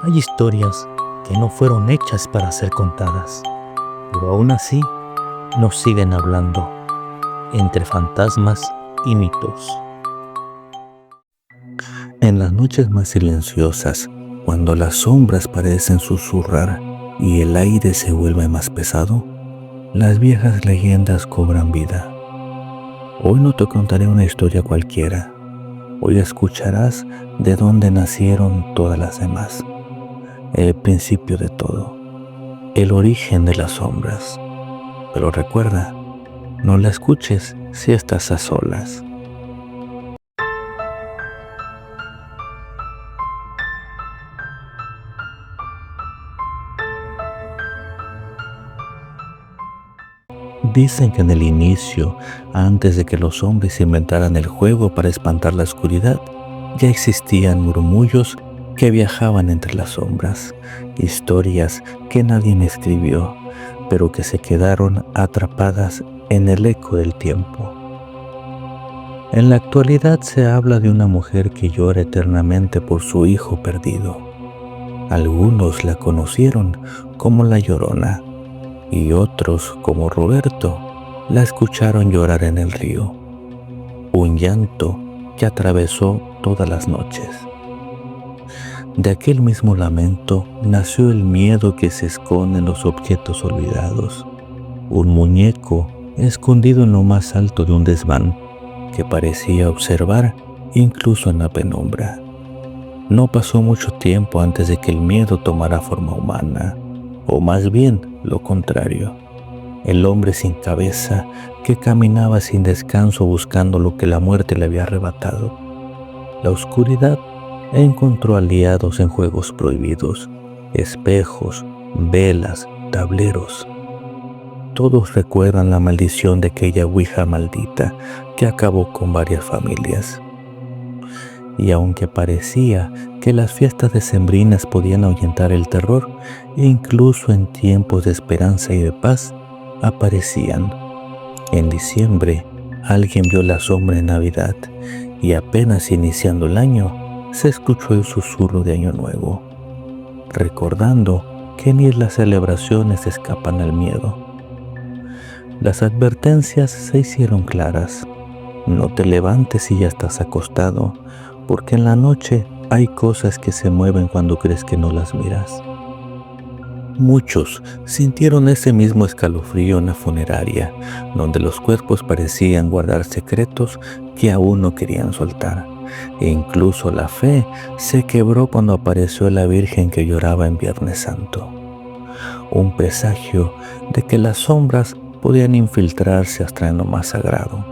Hay historias que no fueron hechas para ser contadas, pero aún así nos siguen hablando entre fantasmas y mitos. En las noches más silenciosas, cuando las sombras parecen susurrar y el aire se vuelve más pesado, las viejas leyendas cobran vida. Hoy no te contaré una historia cualquiera. Hoy escucharás de dónde nacieron todas las demás. El principio de todo. El origen de las sombras. Pero recuerda, no la escuches si estás a solas. Dicen que en el inicio, antes de que los hombres inventaran el juego para espantar la oscuridad, ya existían murmullos que viajaban entre las sombras, historias que nadie me escribió, pero que se quedaron atrapadas en el eco del tiempo. En la actualidad se habla de una mujer que llora eternamente por su hijo perdido. Algunos la conocieron como la Llorona, y otros, como Roberto, la escucharon llorar en el río. Un llanto que atravesó todas las noches. De aquel mismo lamento nació el miedo que se esconde en los objetos olvidados. Un muñeco escondido en lo más alto de un desván que parecía observar incluso en la penumbra. No pasó mucho tiempo antes de que el miedo tomara forma humana, o más bien lo contrario. El hombre sin cabeza que caminaba sin descanso buscando lo que la muerte le había arrebatado. La oscuridad encontró aliados en juegos prohibidos, espejos, velas, tableros. Todos recuerdan la maldición de aquella ouija maldita que acabó con varias familias. Y aunque parecía que las fiestas decembrinas podían ahuyentar el terror, incluso en tiempos de esperanza y de paz, aparecían. En diciembre, alguien vio la sombra en Navidad, y apenas iniciando el año, se escuchó el susurro de Año Nuevo, recordando que ni las celebraciones escapan al miedo. Las advertencias se hicieron claras. No te levantes si ya estás acostado, porque en la noche hay cosas que se mueven cuando crees que no las miras. Muchos sintieron ese mismo escalofrío en la funeraria, donde los cuerpos parecían guardar secretos que aún no querían soltar. E incluso la fe se quebró cuando apareció la Virgen que lloraba en Viernes Santo. Un presagio de que las sombras podían infiltrarse hasta en lo más sagrado.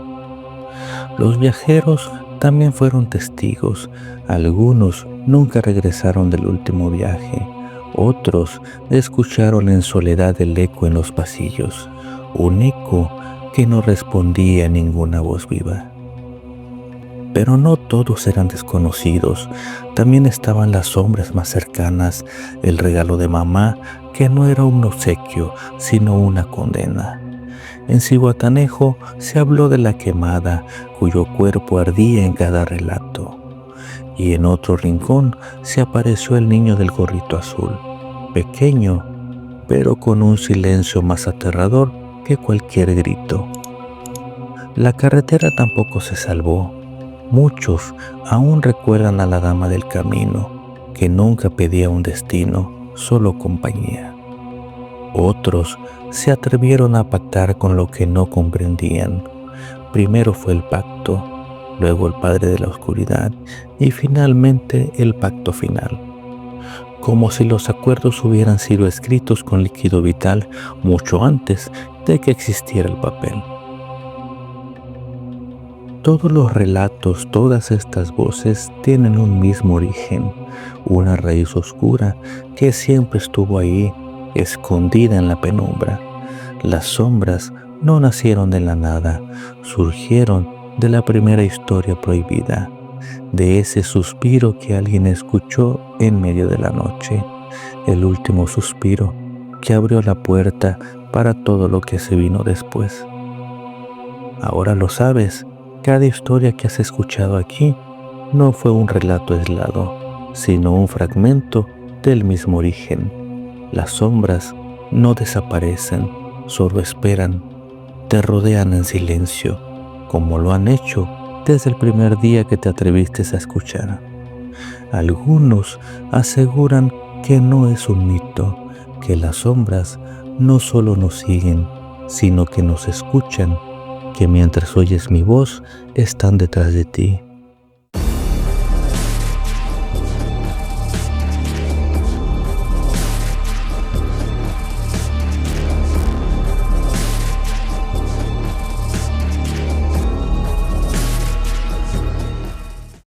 Los viajeros también fueron testigos. Algunos nunca regresaron del último viaje. Otros escucharon en soledad el eco en los pasillos, un eco que no respondía a ninguna voz viva. Pero no todos eran desconocidos. También estaban las sombras más cercanas, el regalo de mamá, que no era un obsequio, sino una condena. En Zihuatanejo se habló de la quemada, cuyo cuerpo ardía en cada relato. Y en otro rincón se apareció el niño del gorrito azul, pequeño, pero con un silencio más aterrador que cualquier grito. La carretera tampoco se salvó. Muchos aún recuerdan a la dama del camino, que nunca pedía un destino, solo compañía. Otros se atrevieron a pactar con lo que no comprendían. Primero fue el pacto, luego el padre de la oscuridad y finalmente el pacto final. Como si los acuerdos hubieran sido escritos con líquido vital mucho antes de que existiera el papel. Todos los relatos, todas estas voces tienen un mismo origen, una raíz oscura que siempre estuvo ahí, escondida en la penumbra. Las sombras no nacieron de la nada, surgieron de la primera historia prohibida, de ese suspiro que alguien escuchó en medio de la noche, el último suspiro que abrió la puerta para todo lo que se vino después. Ahora lo sabes, cada historia que has escuchado aquí no fue un relato aislado, sino un fragmento del mismo origen. Las sombras no desaparecen, solo esperan, te rodean en silencio, como lo han hecho desde el primer día que te atreviste a escuchar. Algunos aseguran que no es un mito, que las sombras no solo nos siguen, sino que nos escuchan, que mientras oyes mi voz están detrás de ti,